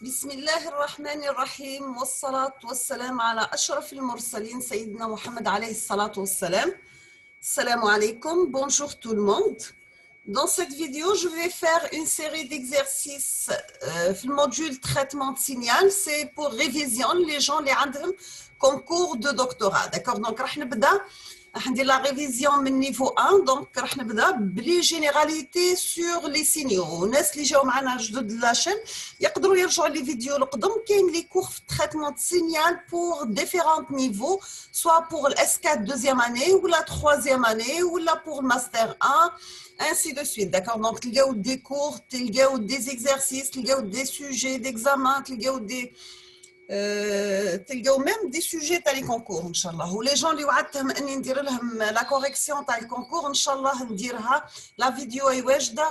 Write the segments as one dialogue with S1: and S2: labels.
S1: بسم الله الرحمن الرحيم والصلاة والسلام على أشرف المرسلين سيدنا محمد عليه الصلاة والسلام. Salam alaikum, bonjour tout le monde. Dans cette vidéo, je vais faire une série d'exercices le module traitement de signal. C'est pour révision les gens les عندهم concours de doctorat. D'accord? Donc, راح نبدأ ندير la révision من niveau 1. Donc, راح نبدأ بلي généralités sur les signaux. الناس اللي جاوا معنا جدد لاشين يقدروا يرجعوا لي فيديو القدم. كاين لي cours de traitement de signal pour différents niveaux, soit pour le S4 deuxième année ou la troisième année ou là pour le master 1. Ainsi de suite, d'accord? Donc, il y a des cours, il y a des exercices, il y a des sujets d'examen, il y a même des sujets dans les concours, Inch'Allah. Ou les gens qui ont la correction dans le concours, Inch'Allah, la vidéo est واجدة,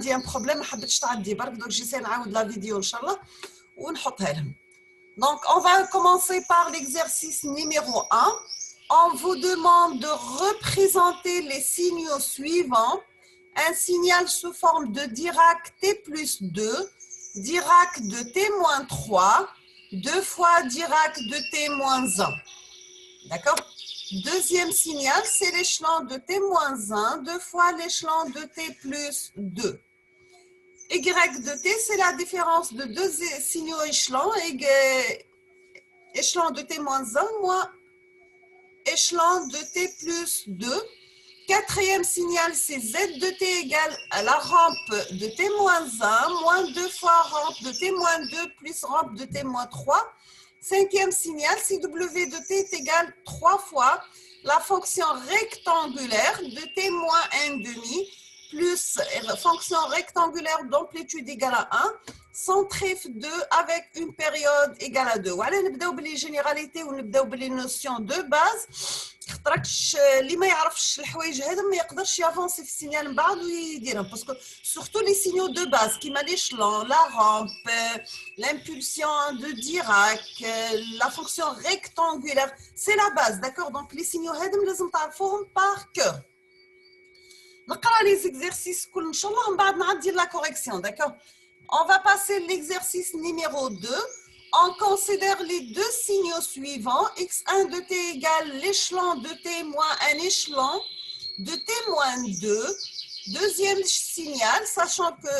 S1: j'ai un problème, je ne sais pas, donc j'essaie de faire la vidéo, Inch'Allah, ou donc, on va commencer par l'exercice numéro 1. On vous demande de représenter les signaux suivants. Un signal sous forme de Dirac T plus 2, Dirac de T moins 3, 2 fois Dirac de T moins 1. D'accord? Deuxième signal, c'est l'échelon de T moins 1, 2 fois l'échelon de T plus 2. Y de T, c'est la différence de deux signaux échelons. Échelon de T moins 1 moins échelon de T plus 2. Quatrième signal, c'est Z de T égale à la rampe de T moins 1 moins 2 fois rampe de T moins 2 plus rampe de T moins 3. Cinquième signal, c'est W de T est égal 3 fois la fonction rectangulaire de T moins 1,5 plus fonction rectangulaire d'amplitude égale à 1, centrée 2 avec une période égale à 2. Voilà, nous بداو بلي généralité ou نبداو بلي notion de base. خاطركش اللي ما يعرفش الحوايج هذا ما يقدرش يافونسي في السينيال من بعد ويديرهم باسكو surtout les signaux de base كيما l'échelon, la rampe, l'impulsion de Dirac, la fonction rectangulaire, c'est la base, d'accord? Donc les signaux هذم لازم تعرفوهم par cœur. نقرا les exercices كل ان شاء الله من بعد نعدي la correction, d'accord? On va passer l'exercice numéro 2. On considère les deux signaux suivants. X1 de T égale l'échelon de T moins un échelon de T moins 2. Deuxième signal, sachant que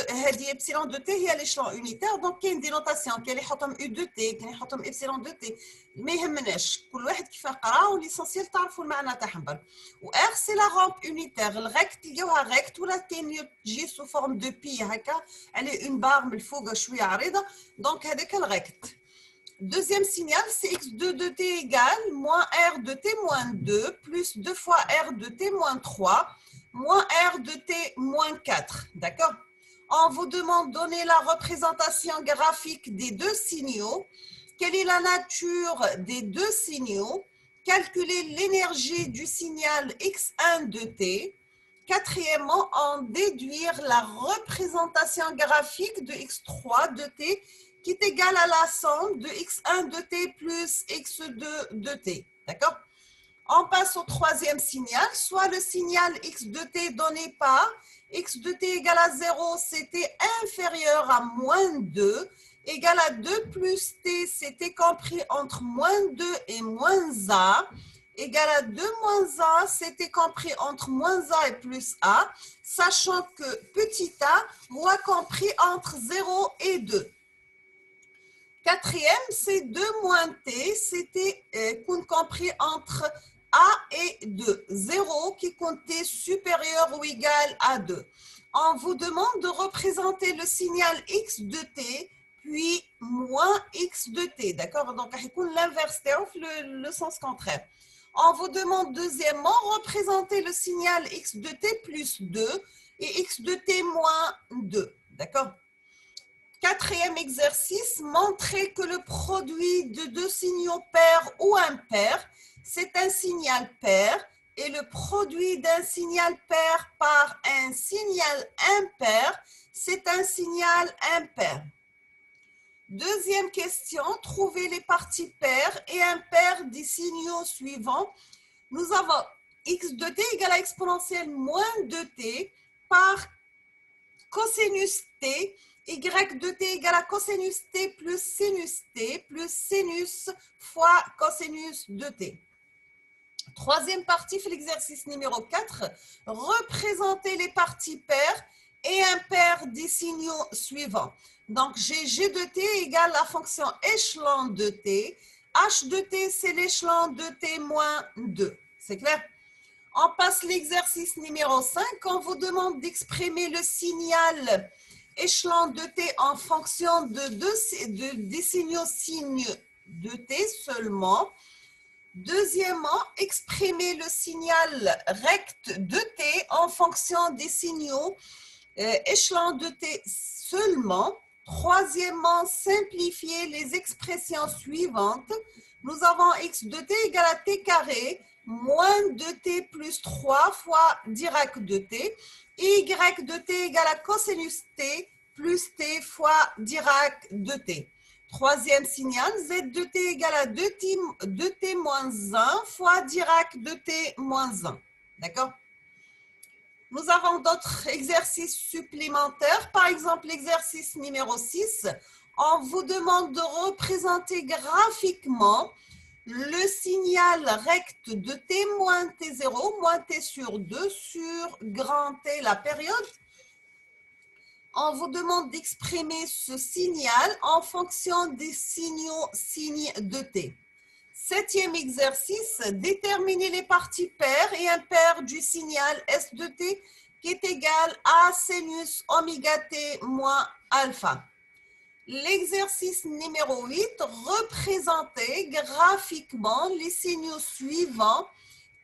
S1: epsilon de T est l'échelon unitaire, donc il y a une dénotation qui est U de T, qui est epsilon de T. ما يهمناش كل واحد كيف قرا والاسونسيال تعرفوا المعنى تاعهم برك. و R c'est la rampe unitaire. الغيكت تلقاوها غيكت ولا كاين تجي سو فورم دو بي هكا عليه اون بار من الفوق شويه عريضه دونك هذاك الغيكت. Deuxième signal, c'est x2 de t égale moins r de t moins 2 plus 2 fois r de t moins 3 moins r de t moins 4. D'accord? On vous demande de donner la représentation graphique des deux signaux. Quelle est la nature des deux signaux? Calculer l'énergie du signal x1 de t. Quatrièmement, en déduire la représentation graphique de x3 de t qui est égal à la somme de x1 de t plus x2 de t. D'accord? On passe au troisième signal, soit le signal x de t donné par x de t égale à 0, c'était inférieur à moins 2, égal à 2 plus t, c'était compris entre moins 2 et moins a, égal à 2 moins a, c'était compris entre moins a et plus a, sachant que petit a doit compris entre 0 et 2. Quatrième, c'est 2 moins t, c'était compris entre a et 2. 0 qui comptait supérieur ou égal à 2. On vous demande de représenter le signal x de t, puis moins x de t. D'accord? Donc, l'inverse, le sens contraire. On vous demande deuxièmement représenter le signal x de t plus 2 et x de t moins 2. D'accord? Quatrième exercice, montrer que le produit de deux signaux pairs ou impairs, c'est un signal pair et le produit d'un signal pair par un signal impair, c'est un signal impair. Deuxième question, trouver les parties paires et impaires des signaux suivants. Nous avons x de t égale à exponentielle moins 2t par cosinus t Y de t égale à cosinus t plus sinus fois cosinus de t. Troisième partie, l'exercice numéro 4. Représenter les parties paires et impaires des signaux suivants. Donc, j'ai G de t égale la fonction échelon de t. H de t, c'est l'échelon de t moins 2. C'est clair? On passe l'exercice numéro 5. On vous demande d'exprimer le signal échelon de t en fonction des signaux signes de t seulement. Deuxièmement, exprimer le signal rect de t en fonction des signaux échelon de t seulement. Troisièmement, simplifier les expressions suivantes. Nous avons x de t égale à t carré moins 2t plus 3 fois Dirac de t. Y de t égale à cosinus t plus t fois Dirac de t. Troisième signal, z de t égale à 2t moins 1 fois Dirac de t moins 1. D'accord? Nous avons d'autres exercices supplémentaires. Par exemple, l'exercice numéro 6. On vous demande de représenter graphiquement le signal rect de t moins t0, moins t sur 2 sur grand t, la période. On vous demande d'exprimer ce signal en fonction des signes de t. Septième exercice, déterminer les parties paires et impaires du signal S de t qui est égal à sinus oméga t moins alpha. L'exercice numéro 8, représenter graphiquement les signaux suivants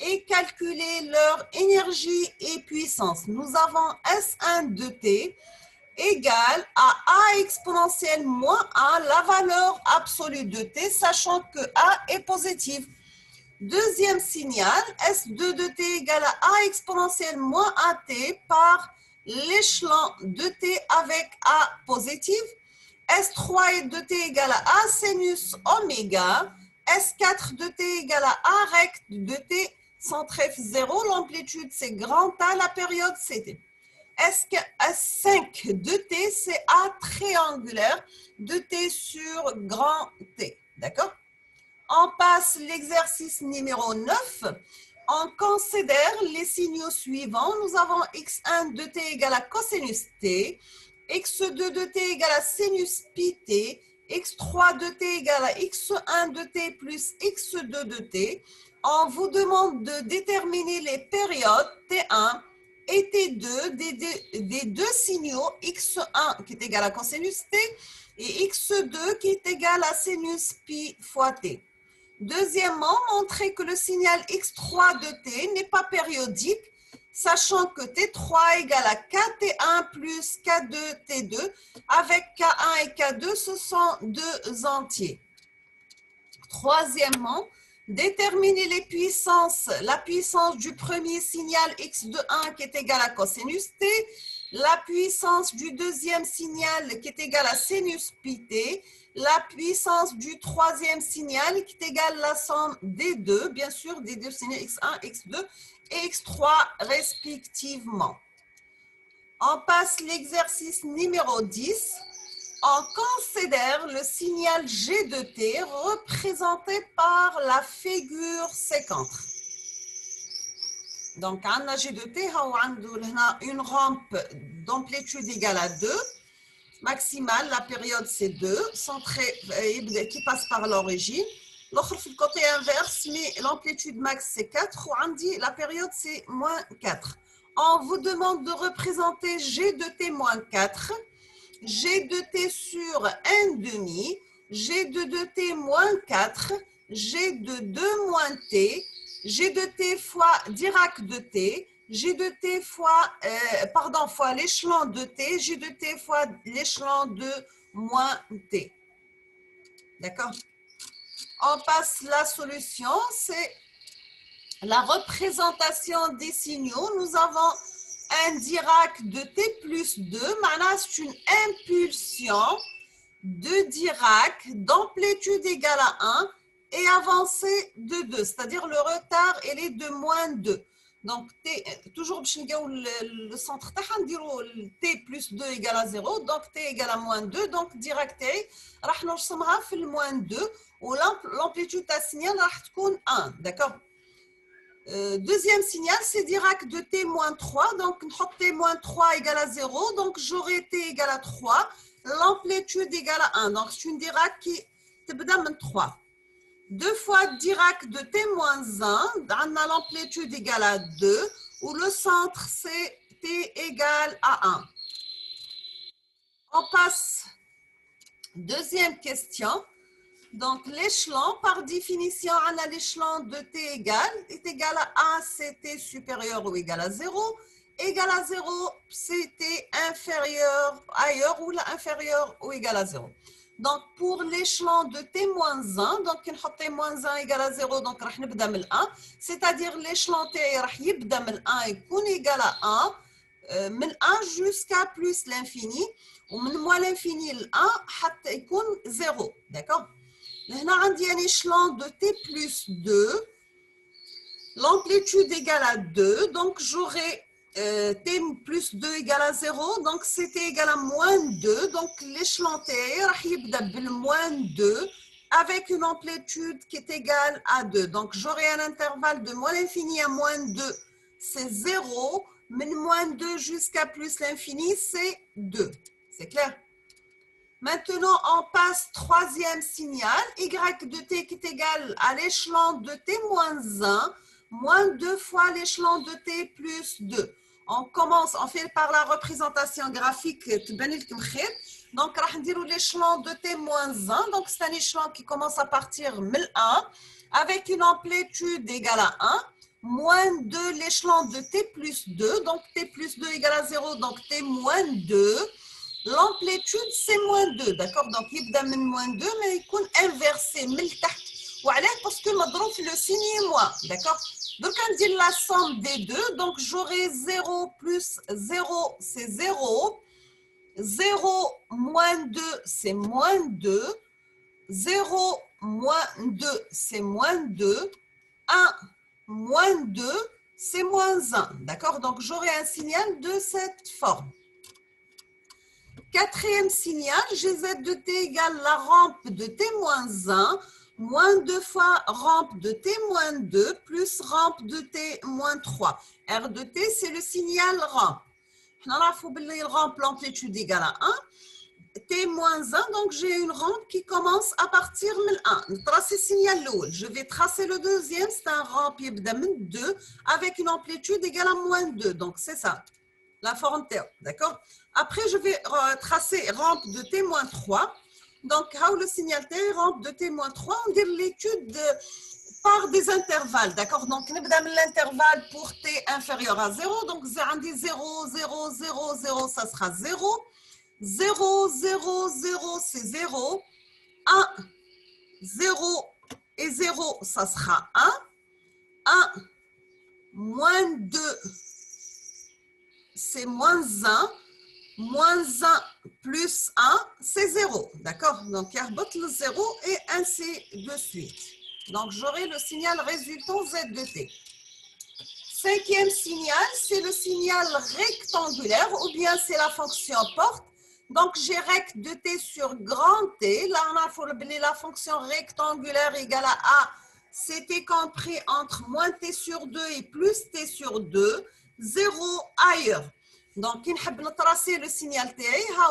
S1: et calculer leur énergie et puissance. Nous avons S1 de t égale à A exponentielle moins 1, la valeur absolue de t, sachant que A est positive. Deuxième signal, S2 de t égale à A exponentielle moins 1t par l'échelon de t avec A positive. S3 de t égale à A sinus oméga. S4 de t égale à A rect de t, centre F0, l'amplitude c'est grand A, la période c'est t. S5 de t, c'est A triangulaire de t sur grand T. D'accord? On passe l'exercice numéro 9. On considère les signaux suivants. Nous avons x1 de t égale à cosinus t, x2 de t égale à sinus pi t, x3 de t égale à x1 de t plus x2 de t. On vous demande de déterminer les périodes t1 et T2 des deux signaux x1 qui est égal à cosinus t et x2 qui est égal à sinus pi fois t. Deuxièmement, montrer que le signal x3 de t n'est pas périodique, sachant que t3 égale à kt1 plus k2 t2, avec k1 et k2, ce sont deux entiers. Troisièmement, déterminer les puissances, la puissance du premier signal x de 1 qui est égal à cosinus t, la puissance du deuxième signal qui est égal à sinus pi t, la puissance du troisième signal qui est égal à la somme des deux, bien sûr, des deux signaux x1, x2 et x3 respectivement. On passe l'exercice numéro 10. On considère le signal G de t représenté par la figure séquente. Donc, on a G de t, on a une rampe d'amplitude égale à 2, maximale, la période c'est 2, centrée, qui passe par l'origine. L'autre, le côté inverse, mais l'amplitude max c'est 4, on dit la période c'est moins 4. On vous demande de représenter G de t moins 4. G de t sur 1,5, G de t moins 4, G de 2 moins t, G de t fois Dirac de t, G de t fois, fois l'échelon de t, G de t fois l'échelon de moins t. D'accord? On passe la solution, c'est la représentation des signaux. Nous avons un Dirac de t plus 2, maintenant c'est une impulsion de Dirac d'amplitude égale à 1 et avancée de 2, c'est-à-dire le retard il est de moins 2. Donc, t, toujours le centre t plus 2 égale à 0. Donc, t égale à moins 2. Donc, direct, راح نرسمها في le moins 2. Ou l'amplitude à signal راح تكون 1. D'accord? Deuxième signal, c'est Dirac de t moins 3. Donc, t moins 3 égale à 0. Donc, j'aurai t égale à 3. L'amplitude égale à 1. Donc, c'est une Dirac qui تبدأ من 3. Deux fois Dirac de t moins 1. On a l'amplitude égale à 2. Où le centre, c'est t égale à 1. On passe. Deuxième question. Donc, l'échelon, par définition, on a l'échelon de t est égal à 1, c'est t supérieur ou égal à 0. Égal à 0, c'est t inférieur ailleurs ou inférieur ou égal à 0. Donc, pour l'échelon de t moins 1, donc, on a t moins 1 égal à 0, donc, on va نبدأ من 1. C'est-à-dire, l'échelon t راح يبدأ من 1 يكون égal à 1, من 1 jusqu'à plus l'infini. Ou من moins l'infini, ل 1, حتى يكون 0. D'accord? Là, on a un échelon de t plus 2. L'amplitude égale à 2. Donc, j'aurai t plus 2 égale à 0. Donc, c'est t égale à moins 2. Donc, l'échelon t va moins 2 avec une amplitude qui est égale à 2. Donc, j'aurai un intervalle de moins l'infini à moins 2. C'est 0. Mais moins 2 jusqu'à plus l'infini, c'est 2. C'est clair? Maintenant, on passe troisième signal, y de t qui est égal à l'échelon de t moins 1, moins 2 fois l'échelon de t plus 2. On commence, on fait par la représentation graphique. Donc, on va l'échelon de t moins 1. Donc, c'est un échelon qui commence à partir de 1 avec une amplitude égale à 1. Moins 2 l'échelon de t plus 2. Donc, t plus 2 égale à 0. Donc, t moins 2. L'amplitude, c'est moins 2, d'accord? Donc, il y a moins 2, mais il est inversé, parce que le signe est moins, d'accord? Donc, on dit la somme des deux. Donc, j'aurai 0 plus 0, c'est 0. 0 moins 2, c'est moins 2. 0 moins 2, c'est moins 2. 1 moins 2, c'est moins 1, d'accord? Donc, j'aurai un signal de cette forme. Quatrième signal, Gz de t égale la rampe de t moins 1, moins 2 fois rampe de t moins 2, plus rampe de t moins 3. R de t, c'est le signal rampe. On a la rampe, l'amplitude égale à 1. T moins 1, donc j'ai une rampe qui commence à partir de 1. Tracer signal l'eau. Je vais tracer le deuxième, c'est un rampe qui de 2 avec une amplitude égale à moins 2. Donc c'est ça, la forme T, d'accord? Après, je vais tracer rampe de T-3. Donc, le signal T, rampe de T-3, on dit l'étude par des intervalles. D'accord? Donc, on va l'intervalle pour T inférieur à 0. Donc, on dit 0, 0, 0, 0, ça sera 0. 0, 0, 0, c'est 0. 1, 0 et 0, ça sera 1. 1, moins 2, c'est moins 1. Moins 1 plus 1, c'est 0. D'accord? Donc, il y a le 0 et ainsi de suite. Donc, j'aurai le signal résultant Z de T. Cinquième signal, c'est le signal rectangulaire ou bien c'est la fonction porte. Donc, j'ai rect de T sur grand T. Là, on a formulé la fonction rectangulaire égale à A. C'était compris entre moins T sur 2 et plus T sur 2. 0 ailleurs. Donc, on va tracer le signal T,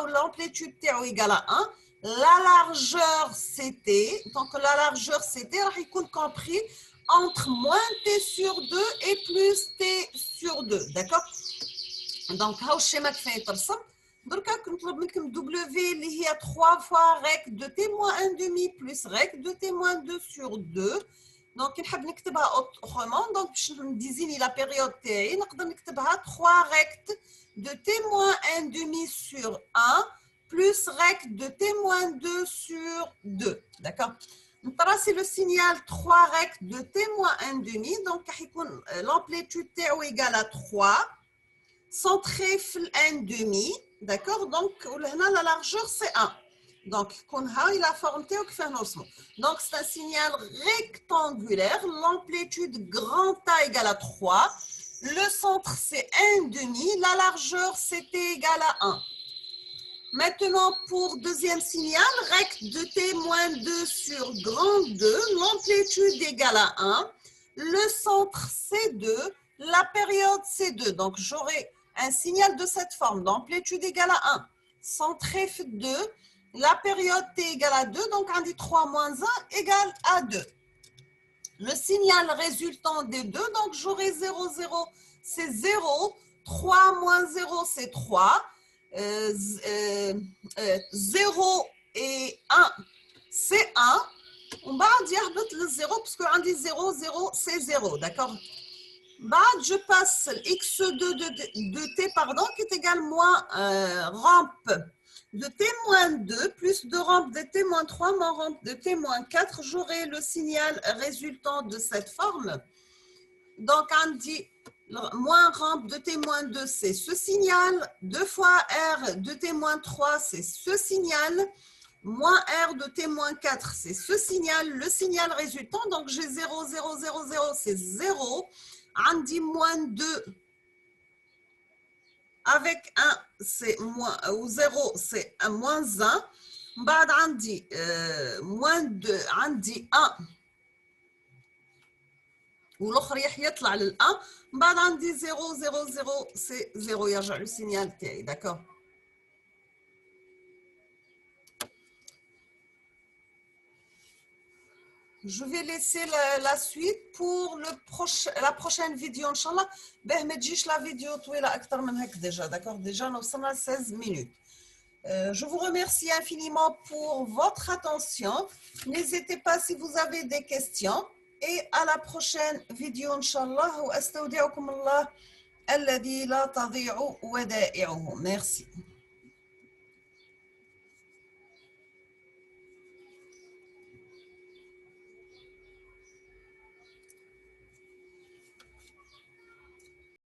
S1: l'amplitude T est égale à 1. La largeur CT, donc la largeur CT va compris entre moins T sur 2 et plus T sur 2. D'accord? Donc, le schéma qui fait donc, on va W qui est 3 fois rec de T moins 1,5 plus rec de T moins 2 sur 2. Donc, on va écrire autrement. Donc, je désigne la période T. On va écrire 3 rect de T moins 1,5 sur 1 plus rect de T moins 2 sur 2. D'accord? C'est le signal 3 rect de T moins 1,5. Donc, l'amplitude T est égale à 3. Centré sur 1,5. D'accord? Donc, la largeur, c'est 1. Donc, il a forme T. Donc, c'est un signal rectangulaire. L'amplitude grand A égale à 3. Le centre, c'est 1,5. La largeur, c'est t égale à 1. Maintenant, pour deuxième signal, recte de t moins 2 sur grand 2, l'amplitude égale à 1. Le centre, c'est 2. La période, c'est 2. Donc, j'aurai un signal de cette forme, d'amplitude égale à 1. Centre F 2. La période t égale à 2. Donc, on dit 3 moins 1 égale à 2. Le signal résultant des deux, donc j'aurai 0, 0, c'est 0. 3 moins 0, c'est 3. 0 et 1, c'est 1. On va dire le 0 parce qu'on dit 0, 0, c'est 0. D'accord? Je passe x2 de t, pardon, qui est égal moins rampe de t-2 plus de rampe de t-3 moins rampe de t-4. J'aurai le signal résultant de cette forme. Donc, on dit moins rampe de t-2, c'est ce signal. 2 fois r de t-3, c'est ce signal. Moins r de t-4, c'est ce signal. Le signal résultant, donc j'ai 0, 0, 0, 0, c'est 0. On dit moins 2 avec 1, c'est moins, ou 0, c'est un moins 1. On dit moins 2, on dit 1. والآخر يطلع لل1 بعد عندي 0 0 0 c'est 0 يرجع le signal تاعي d'accord. Je vais laisser la suite pour la prochaine vidéo inchallah باه ما تجيش la vidéo طويلة أكثر من هيك déjà d'accord. Déjà nous sommes à 16 minutes. Je vous remercie infiniment pour votre attention. N'hésitez pas si vous avez des questions. Et à la prochaine vidéo, Inch'Allah. وأستودعكم الله الذي لا تضيع ودائعه. Merci.